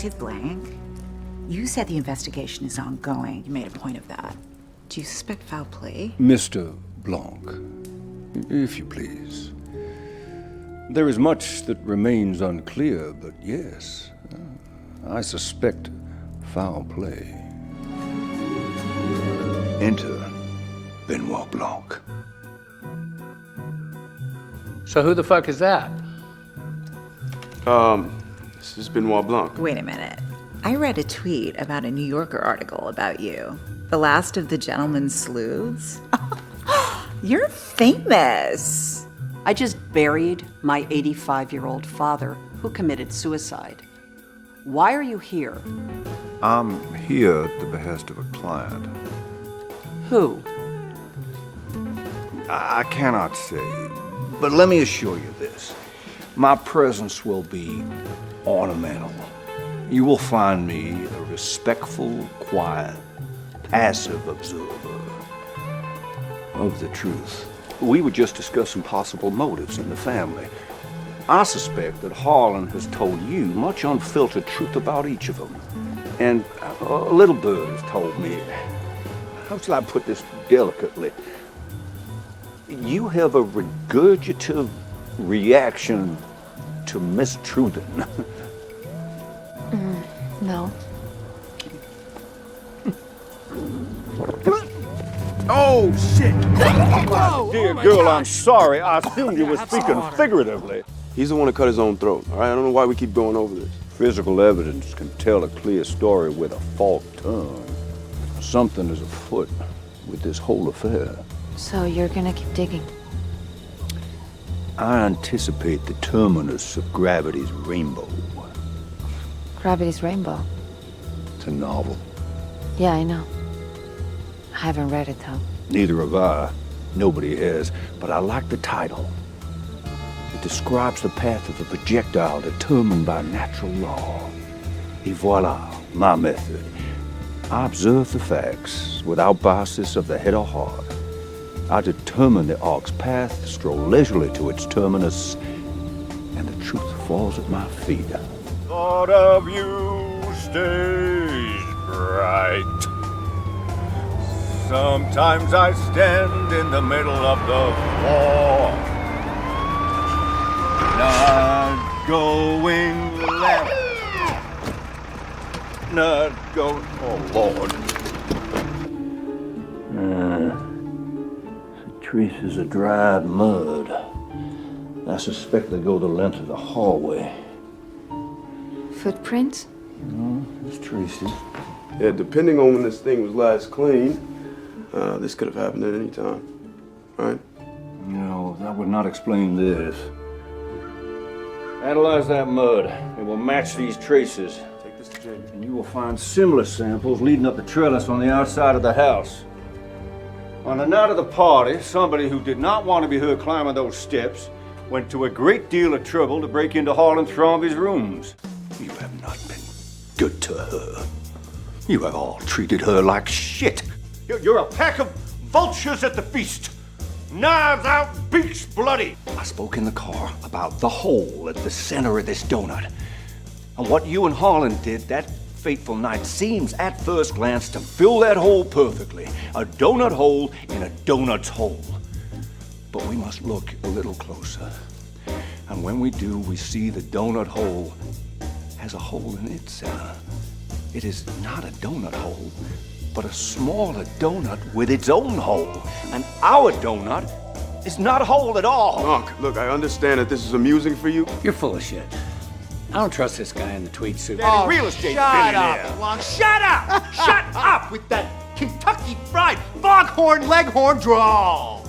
suspected Blanc? You said the investigation is ongoing. You made a point of that. Do you suspect foul play? Mr. Blanc, if you please. There is much that remains unclear, but yes, I suspect foul play. Enter Benoit Blanc. So who the fuck is that? This is Benoit Blanc. Wait a minute. I read a tweet about a New Yorker article about you. The last of the gentleman's sleuths. You're famous. I just buried my 85-year-old father who committed suicide. Why are you here? I'm here at the behest of a client. Who? I cannot say, but let me assure you this. My presence will be ornamental. You will find me a respectful, quiet, passive observer of the truth. We were just discussing possible motives in the family. I suspect that Harlan has told you much unfiltered truth about each of them. And a little bird has told me, how shall I put this delicately? You have a regurgitative reaction to Miss Truden. No. Oh, shit! Dear girl, I'm sorry. I assumed you were speaking figuratively. He's the one who cut his own throat, all right? I don't know why we keep going over this. Physical evidence can tell a clear story with a false turn. Something is afoot with this whole affair. So you're gonna keep digging? I anticipate the terminus of Gravity's rainbow. Gravity's Rainbow. It's a novel. Yeah, I know. I haven't read it though. Neither have I. Nobody has. But I like the title. It describes the path of a projectile determined by natural law. Et voila, my method. I observe the facts without biases of the head or heart. I determine the ark's path, stroll leisurely to its terminus, and the truth falls at my feet. Thought of you stays bright. Sometimes I stand in the middle of the fall. Not going left. Not going... Oh, Lord. Traces of dried mud. I suspect they go the length of the hallway. Footprints? It's traces. Yeah, depending on when this thing was last cleaned, this could have happened at any time, right? No, that would not explain this. Analyze that mud. It will match these traces. Take this to Jamie. And you will find similar samples leading up the trellis on the outside of the house. On the night of the party, somebody who did not want to be heard climbing those steps went to a great deal of trouble to break into Harlan Thrombey's rooms. You have not been good to her. You have all treated her like shit. You're a pack of vultures at the feast. Knives out, beaks bloody. I spoke in the car about the hole at the center of this donut. And what you and Harlan did that fateful night seems at first glance to fill that hole perfectly. A donut hole in a donut's hole. But we must look a little closer. And when we do, we see the donut hole has a hole in its center. It is not a donut hole, but a smaller donut with its own hole. And our donut is not a hole at all. Blanc, look, I understand that this is amusing for you. You're full of shit. I don't trust this guy in the tweed suit. Real estate Shut billionaire. up, Blanc. Shut up! Shut up with that Kentucky Fried Foghorn Leghorn drawl.